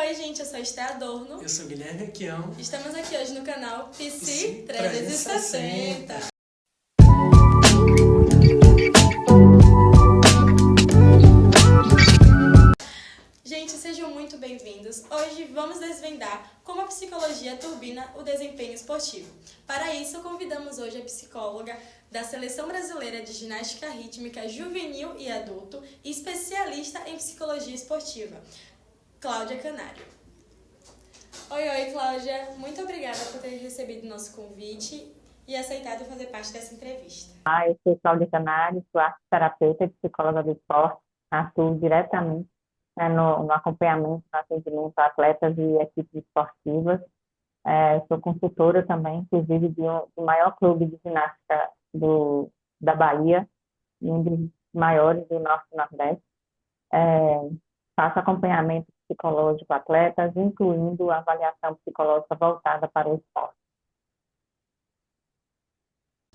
Oi, gente, eu sou a Esté Adorno. Eu sou Guilherme Requião. Estamos aqui hoje no canal PC PC 360. 360. Gente, sejam muito bem-vindos. Hoje vamos desvendar como a psicologia turbina o desempenho esportivo. Para isso, convidamos hoje a psicóloga da Seleção Brasileira de Ginástica Rítmica Juvenil e Adulto e especialista em psicologia esportiva, Cláudia Canário. Oi, Cláudia. Muito obrigada por ter recebido nosso convite e aceitado fazer parte dessa entrevista. Eu sou Cláudia Canário, sou arteterapeuta e psicóloga do esporte, atuo diretamente no acompanhamento, no atendimento a atletas e equipes esportivas. Sou consultora também, inclusive, do maior clube de ginástica da Bahia, e um dos maiores do Norte e Nordeste. Faço acompanhamento psicológico a atletas, incluindo a avaliação psicológica voltada para o esporte.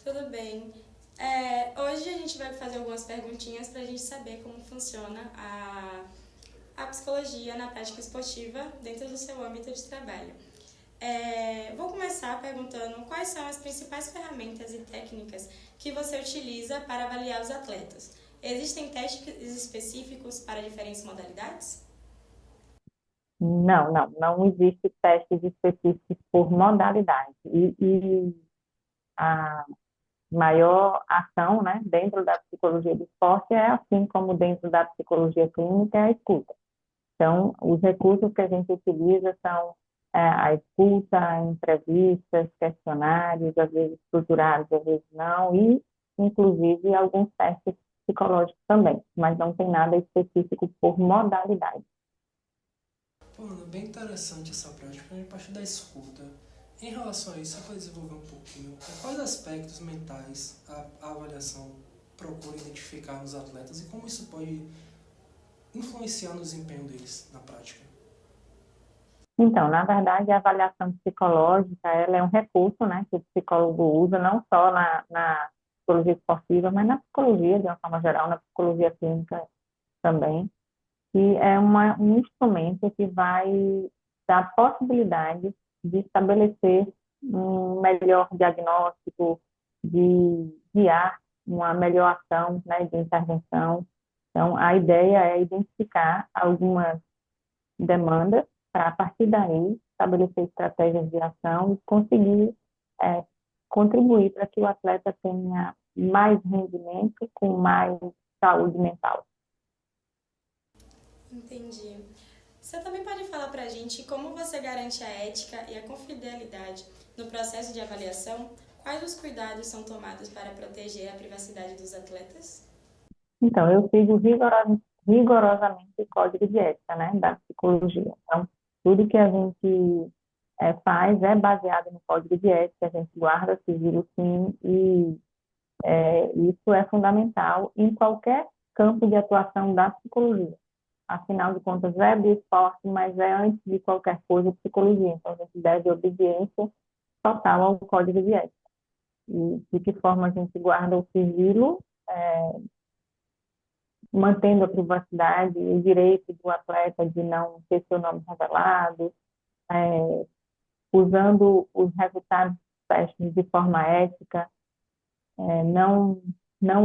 Tudo bem. Hoje a gente vai fazer algumas perguntinhas para a gente saber como funciona a psicologia na prática esportiva dentro do seu âmbito de trabalho. Vou começar perguntando quais são as principais ferramentas e técnicas que você utiliza para avaliar os atletas. Existem testes específicos para diferentes modalidades? Não existe testes específicos por modalidade. E a maior ação, né, dentro da psicologia do esporte é assim como dentro da psicologia clínica é a escuta. Então, os recursos que a gente utiliza são a escuta, entrevistas, questionários, às vezes estruturados, às vezes não, e inclusive alguns testes psicológicos também, mas não tem nada específico por modalidade. Pô, Ana, bem interessante essa prática, a parte da escuta. Em relação a isso, você pode desenvolver um pouquinho quais aspectos mentais a avaliação procura identificar nos atletas e como isso pode influenciar no desempenho deles na prática? Então, na verdade, a avaliação psicológica, ela é um recurso, né, que o psicólogo usa não só na psicologia esportiva, mas na psicologia, de uma forma geral, na psicologia clínica também, que é um instrumento que vai dar possibilidade de estabelecer um melhor diagnóstico, de guiar uma melhor ação, né, de intervenção. Então, a ideia é identificar algumas demandas para, a partir daí, estabelecer estratégias de ação e conseguir contribuir para que o atleta tenha mais rendimento com mais saúde mental. Entendi. Você também pode falar para a gente como você garante a ética e a confidencialidade no processo de avaliação? Quais os cuidados são tomados para proteger a privacidade dos atletas? Então, eu sigo rigorosamente o código de ética, né, da psicologia. Então, tudo que a gente faz é baseado no código de ética, a gente guarda sigilo sim, e isso é fundamental em qualquer campo de atuação da psicologia. Afinal de contas, é do esporte, mas é, antes de qualquer coisa, psicologia. Então, a gente deve obediência total ao código de ética. E de que forma a gente guarda o sigilo, mantendo a privacidade e o direito do atleta de não ter seu nome revelado, usando os resultados dos testes de forma ética, não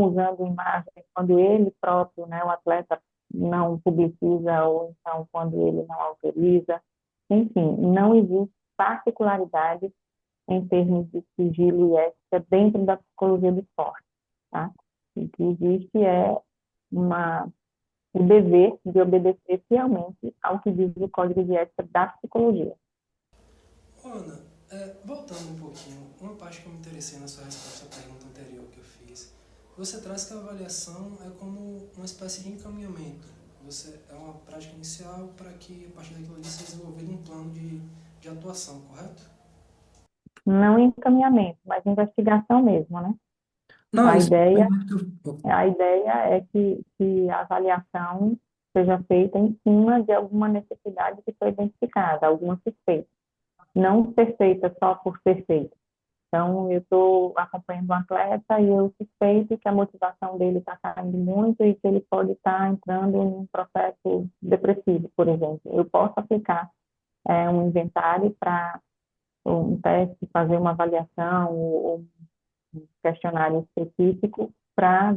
usando imagens quando ele próprio, né, o atleta, não publiciza ou então quando ele não autoriza. Enfim, não existe particularidade em termos de sigilo e ética dentro da psicologia do esporte, tá? O que existe é o dever de obedecer fielmente ao que diz o Código de Ética da Psicologia. Ana, voltando um pouquinho, uma parte que eu me interessei na sua resposta à pergunta anterior que eu fiz, você traz que a avaliação é como uma espécie de encaminhamento. É uma prática inicial para que, a partir daquilo ali, seja desenvolvido um plano de atuação, correto? Não encaminhamento, mas investigação mesmo, né? Não, A isso ideia, é a ideia é que a avaliação seja feita em cima de alguma necessidade que foi identificada, alguma suspeita. Não ser feita só por ser feita. Então, eu estou acompanhando um atleta e eu suspeito que a motivação dele está caindo muito e que ele pode estar entrando em um processo depressivo, por exemplo. Eu posso aplicar um inventário para um teste, fazer uma avaliação ou um questionário específico para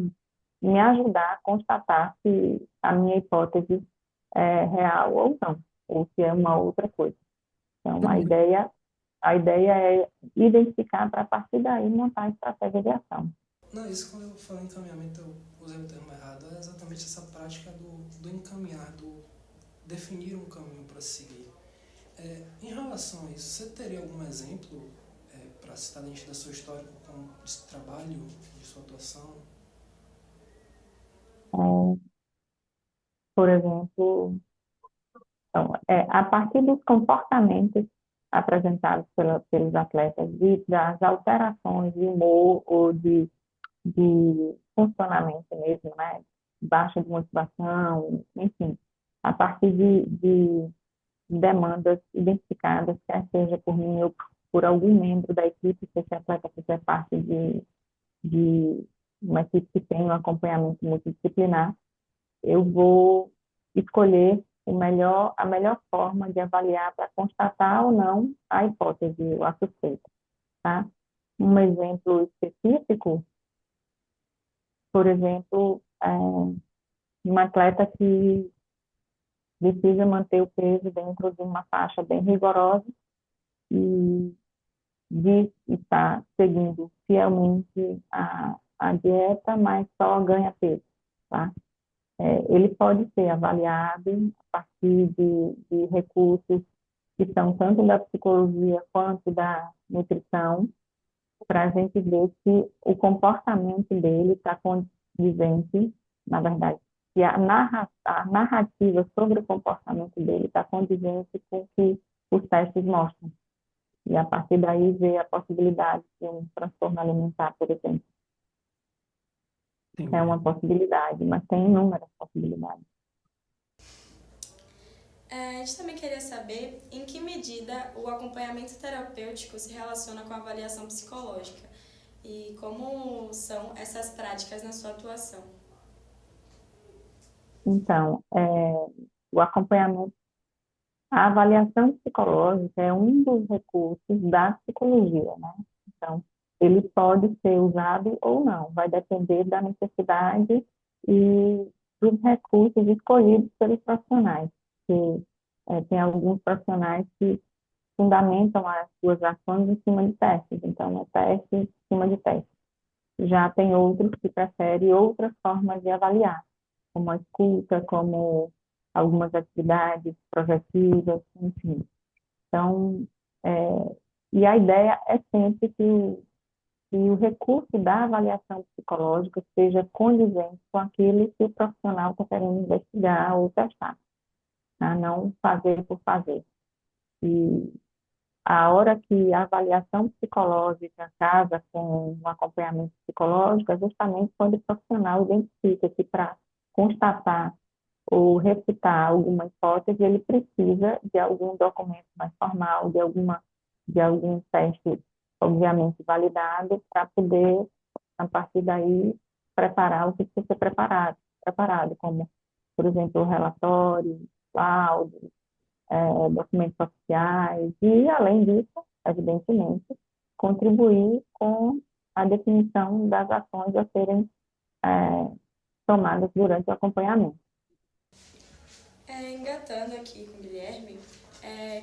me ajudar a constatar se a minha hipótese é real ou não, ou se é uma outra coisa. Então, a ideia é identificar para a partir daí montar a estratégia de ação. Não, isso quando eu falei encaminhamento, eu usei o termo errado, é exatamente essa prática do encaminhar, do definir um caminho para seguir. Em relação a isso, você teria algum exemplo para citar dentro da sua história com esse trabalho, de sua atuação? É, por exemplo, então, a partir dos comportamentos apresentados pelos atletas, das alterações de humor ou de funcionamento mesmo, né? Baixa de motivação, enfim, a partir de demandas identificadas, quer seja por mim ou por algum membro da equipe, se esse atleta fizer parte de uma equipe que tem um acompanhamento multidisciplinar, eu vou escolher a melhor forma de avaliar para constatar ou não a hipótese, a suspeita, tá? Um exemplo específico, por exemplo, um atleta que precisa manter o peso dentro de uma faixa bem rigorosa e diz estar seguindo fielmente a dieta, mas só ganha peso, tá? Ele pode ser avaliado a partir de recursos que são tanto da psicologia quanto da nutrição, para a gente ver se o comportamento dele está condizente, na verdade, se a narrativa sobre o comportamento dele está condizente com o que os testes mostram. E a partir daí ver a possibilidade de um transtorno alimentar, por exemplo. Entendi. É uma possibilidade, mas tem inúmeras possibilidades. A gente também queria saber em que medida o acompanhamento terapêutico se relaciona com a avaliação psicológica e como são essas práticas na sua atuação. Então, o acompanhamento, a avaliação psicológica é um dos recursos da psicologia, né? Então, ele pode ser usado ou não, vai depender da necessidade e dos recursos escolhidos pelos profissionais. Tem alguns profissionais que fundamentam as suas ações em cima de testes, então é teste em cima de teste. Já tem outros que preferem outras formas de avaliar, como a escuta, como algumas atividades projetivas, enfim. Então, e a ideia é sempre que o recurso da avaliação psicológica seja condizente com aquilo que o profissional está querendo investigar ou testar, tá? Não fazer por fazer. E a hora que a avaliação psicológica casa com o acompanhamento psicológico é justamente quando o profissional identifica que para constatar ou refutar alguma hipótese, ele precisa de algum documento mais formal, de algum teste, obviamente, validado, para poder, a partir daí, preparar o que precisa ser preparado, como, por exemplo, relatório, laudo, documentos oficiais, e, além disso, evidentemente, contribuir com a definição das ações a serem tomadas durante o acompanhamento. Engatando aqui com o Guilherme,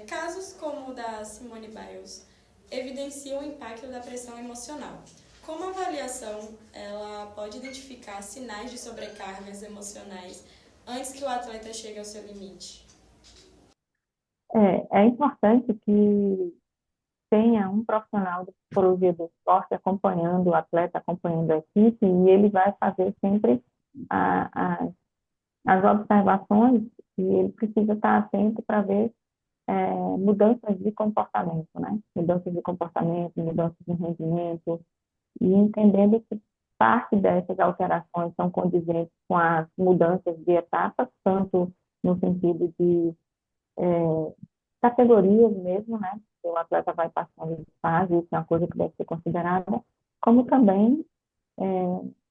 casos como o da Simone Biles evidenciam o impacto da pressão emocional. Como a avaliação ela pode identificar sinais de sobrecargas emocionais antes que o atleta chegue ao seu limite? É importante que tenha um profissional de psicologia do esporte acompanhando o atleta, acompanhando a equipe, e ele vai fazer sempre as observações e ele precisa estar atento para ver mudanças de comportamento, né? Mudanças de comportamento, mudanças de rendimento, e entendendo que parte dessas alterações são condizentes com as mudanças de etapas, tanto no sentido de categorias mesmo, né? o atleta vai passando de fase, isso é uma coisa que deve ser considerada, como também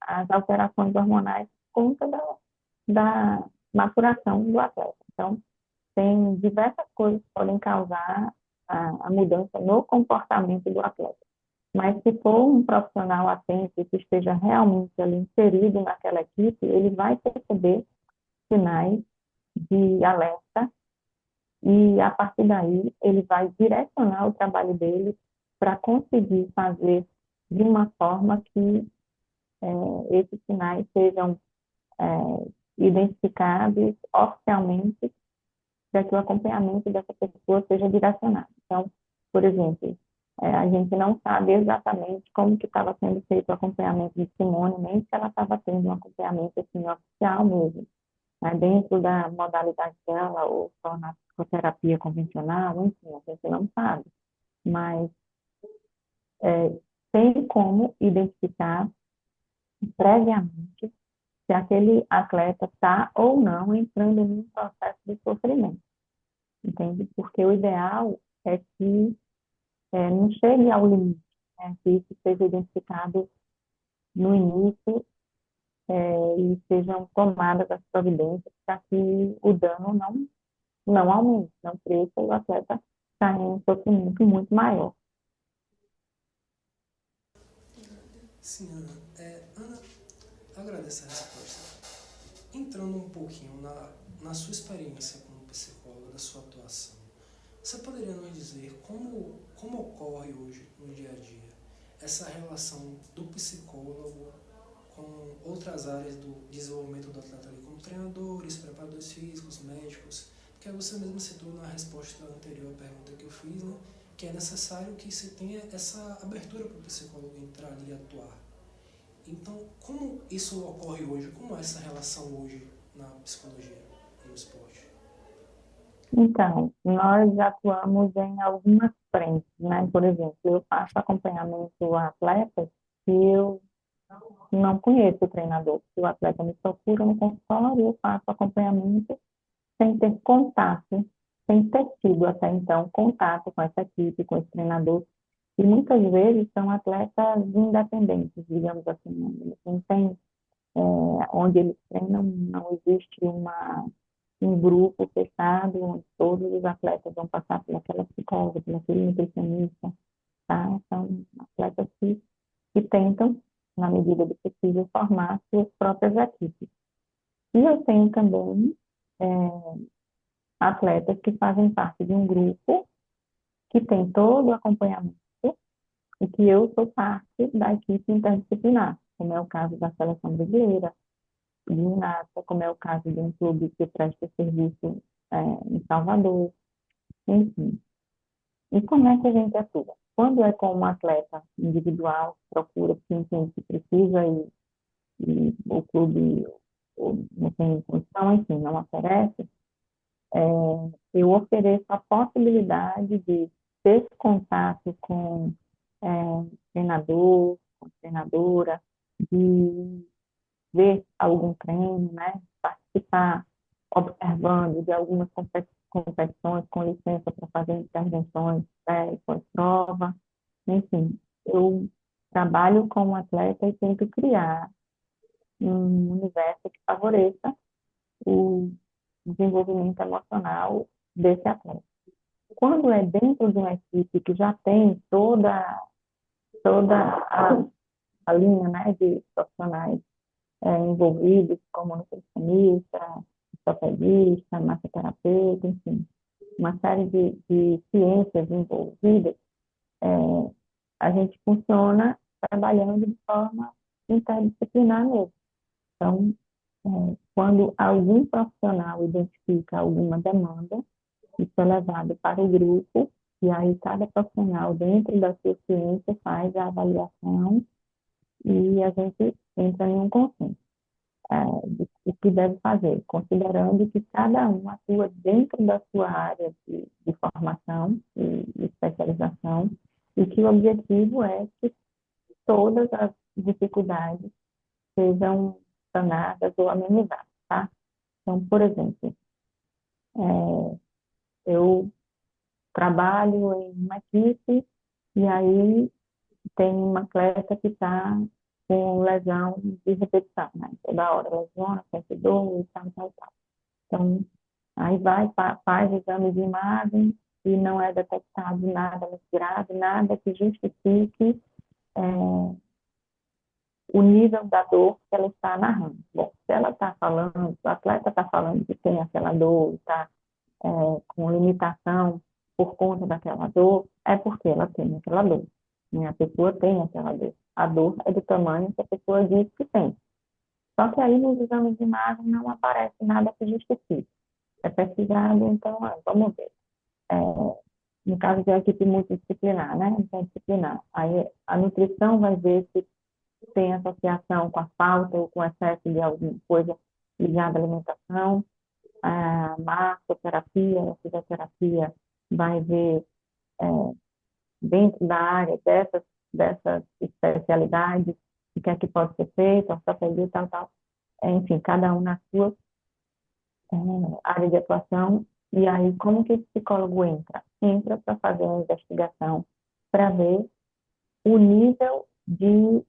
as alterações hormonais por conta da maturação do atleta. Então, tem diversas coisas que podem causar a mudança no comportamento do atleta. Mas se for um profissional atento e que esteja realmente ali inserido naquela equipe, ele vai perceber sinais de alerta e, a partir daí, ele vai direcionar o trabalho dele para conseguir fazer de uma forma que esses sinais sejam identificados oficialmente para que o acompanhamento dessa pessoa seja direcionado. Então, por exemplo, a gente não sabe exatamente como que estava sendo feito o acompanhamento de Simone, nem se ela estava tendo um acompanhamento assim, oficial mesmo, né, dentro da modalidade dela ou só na psicoterapia convencional, enfim, a gente não sabe. Mas tem como identificar previamente se aquele atleta está ou não entrando em um processo de sofrimento, entende? Porque o ideal é que não chegue ao limite, né? Que isso seja identificado no início e sejam tomadas as providências para que o dano não aumente, não cresça e o atleta caia em um sofrimento muito maior. Sim, Ana. Ana, agradeço a resposta. Entrando um pouquinho na sua experiência como psicóloga, da sua atuação, você poderia nos dizer como ocorre hoje, no dia a dia, essa relação do psicólogo com outras áreas do desenvolvimento do atleta ali, como treinadores, preparadores físicos, médicos? Porque você mesmo citou na resposta anterior à pergunta que eu fiz, né, que é necessário que se tenha essa abertura para o psicólogo entrar ali e atuar. Então, como isso ocorre hoje? Como é essa relação hoje na psicologia e no esporte? Então, nós atuamos em algumas frentes, né? Por exemplo, eu faço acompanhamento a atletas que eu não conheço o treinador. Se o atleta me procura no consultório, eu faço acompanhamento sem ter contato, sem ter tido até então contato com essa equipe, com esse treinador. E muitas vezes são atletas independentes, digamos assim, né? Eles não têm, onde eles treinam, não existe um grupo fechado, onde todos os atletas vão passar pelaquela psicóloga, pelaquele nutricionista, tá? São atletas que tentam, na medida do possível, formar suas próprias equipes. E eu tenho também é, atletas que fazem parte de um grupo que tem todo o acompanhamento e que eu sou parte da equipe interdisciplinar, como é o caso da seleção brasileira de ginástica, como é o caso de um clube que presta serviço em Salvador, enfim. E como é que a gente atua? Quando é com um atleta individual, procura porque entende que precisa e o clube não tem condição, enfim, não oferece, eu ofereço a possibilidade de ter contato com é, treinador, com treinadora, de ver algum treino, né? Participar, observando de algumas competições com licença para fazer intervenções pós-prova, enfim, eu trabalho com o atleta e tento criar um universo que favoreça o desenvolvimento emocional desse atleta. Quando é dentro de uma equipe que já tem toda a linha, né, de profissionais envolvidos, como nutricionista, ortopedista, massoterapeuta, enfim, uma série de ciências envolvidas, é, a gente funciona trabalhando de forma interdisciplinar mesmo. Então, quando algum profissional identifica alguma demanda, isso é levado para o grupo, e aí cada profissional, dentro da sua ciência, faz a avaliação e a gente entra em um consenso do que deve fazer, considerando que cada um atua dentro da sua área de formação e especialização, e que o objetivo é que todas as dificuldades sejam sanadas ou amenizadas, tá? Então, por exemplo, eu trabalho em uma equipe e aí tem uma atleta que está com lesão de repetição, né? Toda hora lesiona, sente dor e tal, tal, tal. Então, aí vai, faz exame de imagem e não é detectado nada muito grave, nada que justifique o nível da dor que ela está narrando. Bom, se ela está falando, o atleta está falando que tem aquela dor, está com limitação por conta daquela dor, é porque ela tem aquela dor. Né? A pessoa tem aquela dor. A dor é do tamanho que a pessoa diz que tem. Só que aí nos exames de imagem não aparece nada que justifique. É pesquisado, então, vamos ver. No caso de uma equipe multidisciplinar, né? Interdisciplinar. Aí a nutrição vai ver se tem associação com a falta ou com excesso de alguma coisa ligada à alimentação. A massoterapia, a fisioterapia vai ver dentro da área dessas especialidades o que é que pode ser feito, ortopedia, tal, tal. Enfim, cada um na sua área de atuação. E aí, como que o psicólogo entra? Entra para fazer uma investigação, para ver o nível de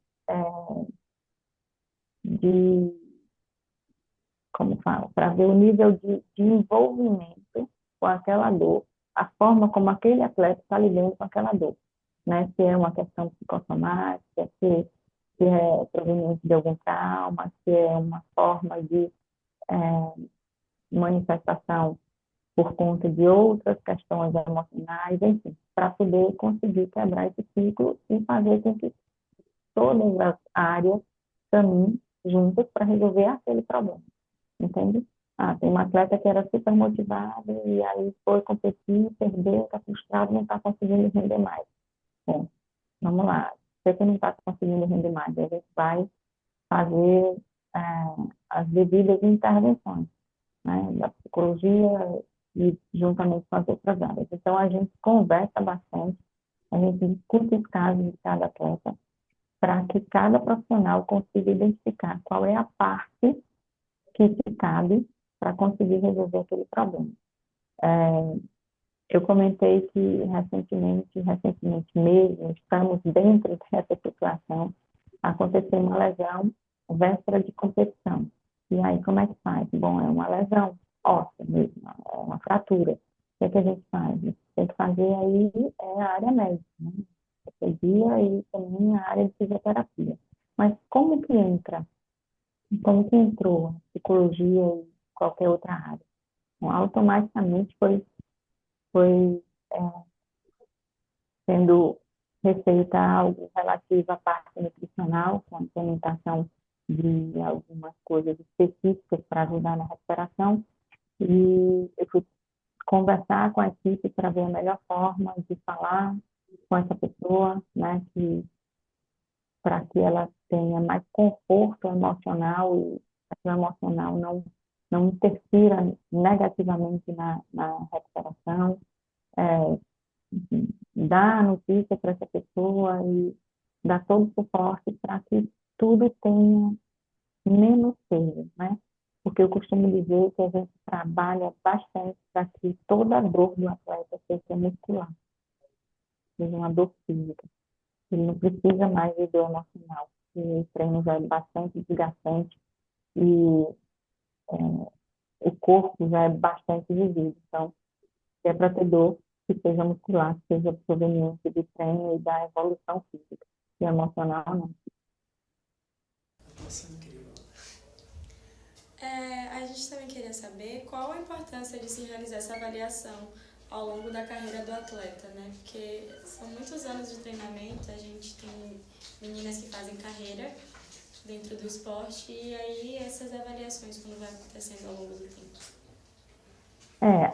como fala, para ver o nível de envolvimento com aquela dor, a forma como aquele atleta está lidando com aquela dor, né? Se é uma questão psicossomática, se é proveniente de algum trauma, se é uma forma de manifestação por conta de outras questões emocionais, enfim, para poder conseguir quebrar esse ciclo e fazer com que todas as áreas caminhem juntas para resolver aquele problema, entende? Tem uma atleta que era super motivada e aí foi competir, perdeu, está frustrado, não está conseguindo render mais. Bom, vamos lá, você que não está conseguindo render mais, a gente vai fazer as devidas intervenções, né, da psicologia e juntamente com as outras áreas. Então, a gente conversa bastante, a gente discute os casos de cada atleta, para que cada profissional consiga identificar qual é a parte que se cabe para conseguir resolver aquele problema. Eu comentei que recentemente mesmo, estamos dentro dessa situação, aconteceu uma lesão véspera de competição. E aí, como é que faz? Bom, é uma lesão óssea mesmo, é uma fratura. O que é que a gente faz? Tem que fazer aí a área médica, né? Ortopedia e também a área de fisioterapia. Mas como que entrou a psicologia e qualquer outra área? Bom, automaticamente foi sendo receita algo relativo à parte nutricional, com a implementação de algumas coisas específicas para ajudar na recuperação. E eu fui conversar com a equipe para ver a melhor forma de falar com essa pessoa, né, para que ela tenha mais conforto emocional e a emocional não interfira negativamente na recuperação, dar a notícia para essa pessoa e dar todo o suporte para que tudo tenha menos peso, né? Porque eu costumo dizer que a gente trabalha bastante para que toda a dor do atleta seja muscular, seja uma dor física. Ele não precisa mais de dor emocional. E o treino já é bastante desgastante e o corpo já é bastante vivido. Então, se é para ter dor, que seja muscular, que seja proveniente de treino e da evolução física. E emocional, não. Isso é incrível. A gente também queria saber qual a importância de se realizar essa avaliação ao longo da carreira do atleta, né? Porque são muitos anos de treinamento, a gente tem meninas que fazem carreira dentro do esporte e aí essas avaliações quando vai acontecendo ao longo do tempo.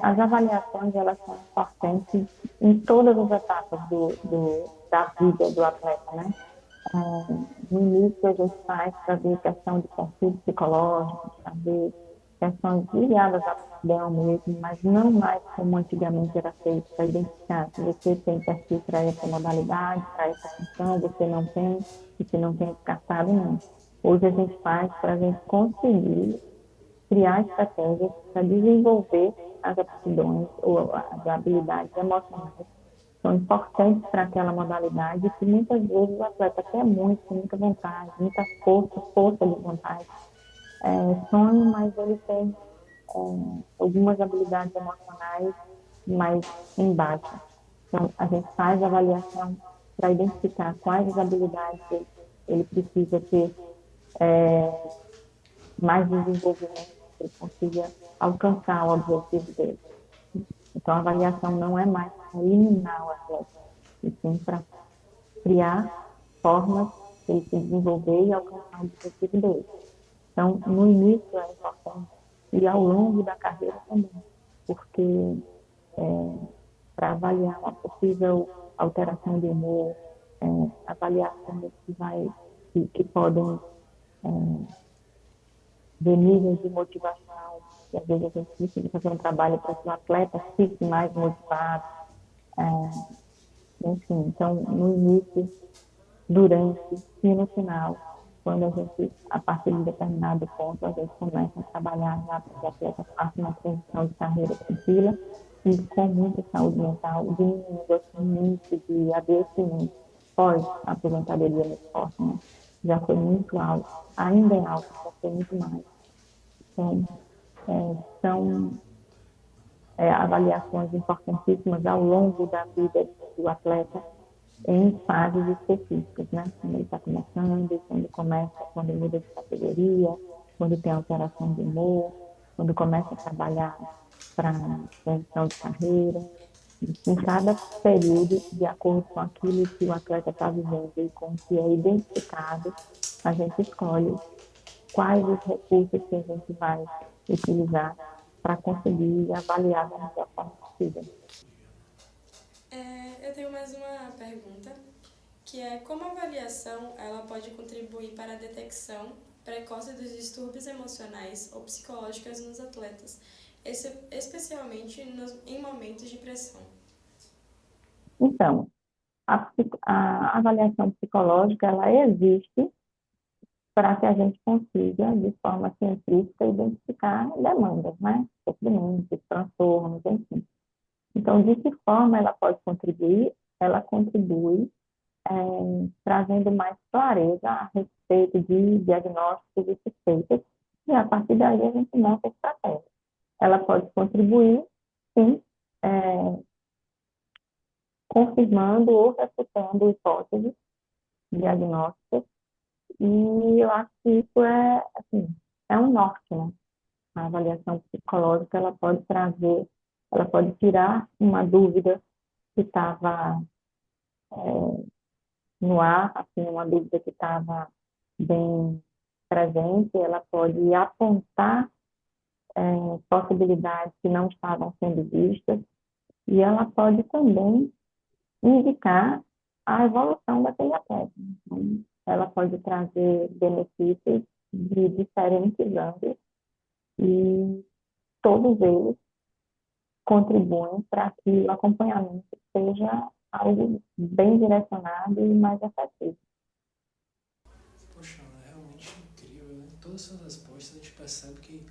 As avaliações, elas são importantes em todas as etapas da vida do atleta, né? No início, a gente faz para ver questão de perfil psicológico, para ver questões ligadas à aptidão mesmo, mas não mais como antigamente era feito, para identificar se você tem perfil para essa modalidade, para essa função, você não tem, e se não tem descartado, não. Hoje a gente faz para a gente conseguir criar estratégias para desenvolver as aptidões ou as habilidades emocionais são importantes para aquela modalidade que muitas vezes o atleta quer muito, tem muita vontade, muita força de vontade, sonho, mas ele tem algumas habilidades emocionais mais em baixa. Então, a gente faz a avaliação para identificar quais as habilidades ele precisa ter mais desenvolvimento, para ele consiga alcançar o objetivo dele. Então, a avaliação não é mais para eliminar o atleta, e sim para criar formas de ele se desenvolver e alcançar o objetivo dele. Então, no início é importante e ao longo da carreira também, porque para avaliar uma possível alteração de humor, avaliações que podem ver níveis de motivação, e às vezes a gente precisa fazer um trabalho para que o atleta fique mais motivado, enfim, então no início, durante e no final, quando a gente, a partir de determinado ponto, a gente começa a trabalhar já para que o atleta faça uma transição de carreira tranquila e com muita saúde mental, diminuindo assim, o índice de adoecimento pós-aposentadoria no esporte, né? Já foi muito alto, ainda é alto, já foi muito mais. Então, são avaliações importantíssimas ao longo da vida do atleta em fases específicas, né? Quando ele está começando, quando muda de categoria, quando tem alteração de humor, quando começa a trabalhar para transição de carreira. Em cada período, de acordo com aquilo que o atleta está vivendo e com o que é identificado, a gente escolhe quais os recursos que a gente vai utilizar para conseguir avaliar da melhor forma possível. Eu tenho mais uma pergunta, que é como a avaliação ela pode contribuir para a detecção precoce dos distúrbios emocionais ou psicológicos nos atletas, especialmente em momentos de pressão. Então, a avaliação psicológica, ela existe para que a gente consiga, de forma científica, identificar demandas, né? Sofrimentos, transtornos, enfim. Então, de que forma ela pode contribuir? Ela contribui trazendo mais clareza a respeito de diagnósticos e suspeitas, e a partir daí a gente monta a estratégia. Ela pode contribuir, sim, confirmando ou refutando hipóteses diagnósticas, e eu acho que isso é um norte, né? A avaliação psicológica, ela pode tirar uma dúvida que estava no ar, assim, uma dúvida que estava bem presente, ela pode apontar possibilidades que não estavam sendo vistas, e ela pode também indicar a evolução daquele atleta. Então, ela pode trazer benefícios de diferentes ângulos, e todos eles contribuem para que o acompanhamento seja algo bem direcionado e mais efetivo. Poxa, é realmente incrível, né? Todas essas respostas a gente percebe que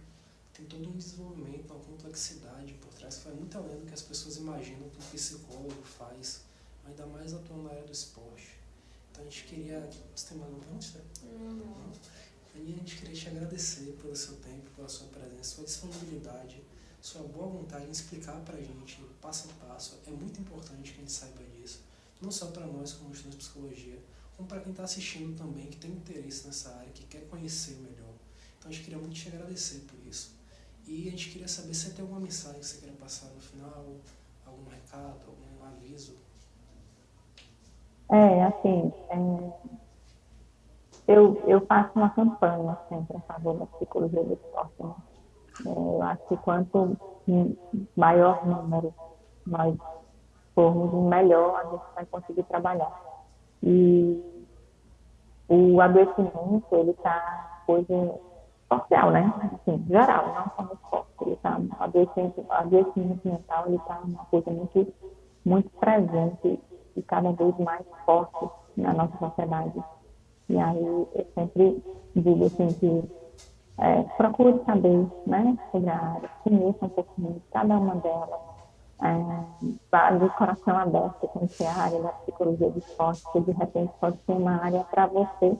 tem todo um desenvolvimento, uma complexidade por trás que vai muito além do que as pessoas imaginam que um psicólogo faz, ainda mais atuando na área do esporte. Então a gente queria... Você tem mais uma pergunta? Não. E a gente queria te agradecer pelo seu tempo, pela sua presença, sua disponibilidade, sua boa vontade em explicar pra gente passo a passo. É muito importante que a gente saiba disso, não só para nós como estudantes de psicologia, como para quem está assistindo também, que tem interesse nessa área, que quer conhecer melhor. Então a gente queria muito te agradecer por isso. E a gente queria saber se você tem alguma mensagem que você queira passar no final, algum recado, algum aviso. Eu faço uma campanha sempre a favor da psicologia do esporte, né? Eu acho que quanto maior número nós formos, melhor a gente vai conseguir trabalhar. E o adoecimento, ele está coisa social, né? Assim, geral, não só no esporte. Ele está, o adoecimento mental, ele está uma coisa muito, muito presente e cada vez mais forte na nossa sociedade. E aí eu sempre digo assim que procure saber, né, sobre a área, conheça um pouquinho de cada uma delas, vá de coração aberto com essa área da psicologia do esporte, que de repente pode ser uma área para você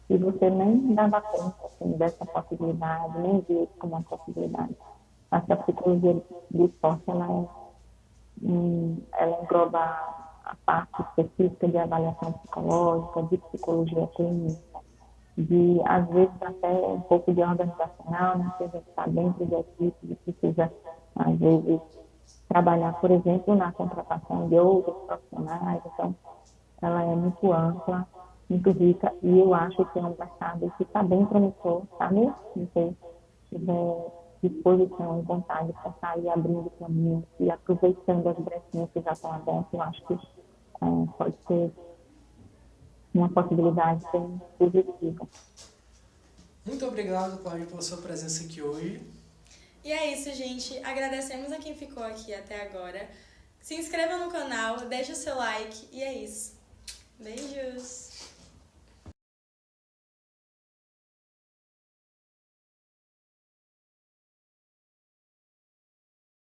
e você nem dava conta assim, dessa possibilidade, nem via isso como uma possibilidade. Acho que a psicologia do esporte, ela engloba a parte específica de avaliação psicológica, de psicologia clínica, de, às vezes, até um pouco de organizacional, né? Que a gente está dentro da equipe e precisa, às vezes, trabalhar, por exemplo, na contratação de outros profissionais. Então, ela é muito ampla, muito rica, e eu acho que é um mercado que está bem promissor, sabe? Se você tiver disposição e vontade para sair abrindo caminho e aproveitando as brechinhas que já estão abertas, eu acho que pode ser uma possibilidade bem positiva. Muito obrigado, Cláudia, pela sua presença aqui hoje. E é isso, gente. Agradecemos a quem ficou aqui até agora. Se inscreva no canal, deixe o seu like e é isso. Beijos!